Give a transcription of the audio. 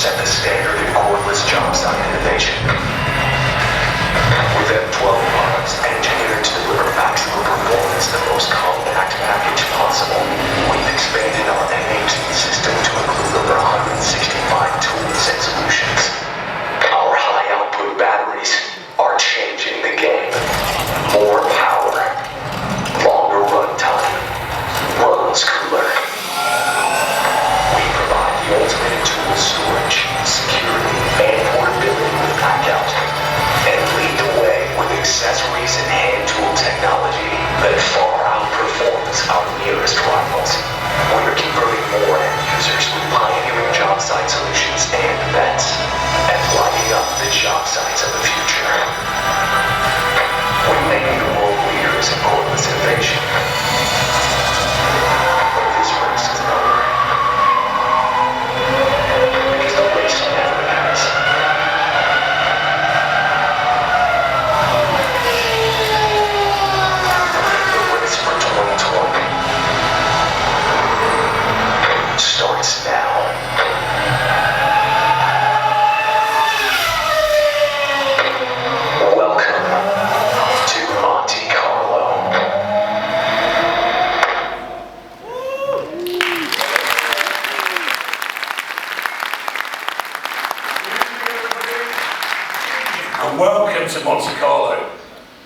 set the standard in cordless job site innovation. With M12 products engineered to deliver maximum performance in the most compact package possible, we've expanded our NHD system to include over 165 tools and solutions. Our high-output batteries are changing the game. More power, longer runtime, runs cooler. We provide the ultimate in tool storage, security, and portability with Blackout, and lead the way with accessories and hand tool technology that far outperforms our nearest rivals. We're converting more end users with pioneering job site solutions and events, and lighting up the job sites of the future. We may be the world leaders in cordless innovation, but this race is over. Because the race never ends. The race for 2020 starts now. Welcome to Monte-Carlo. And welcome to Monte-Carlo.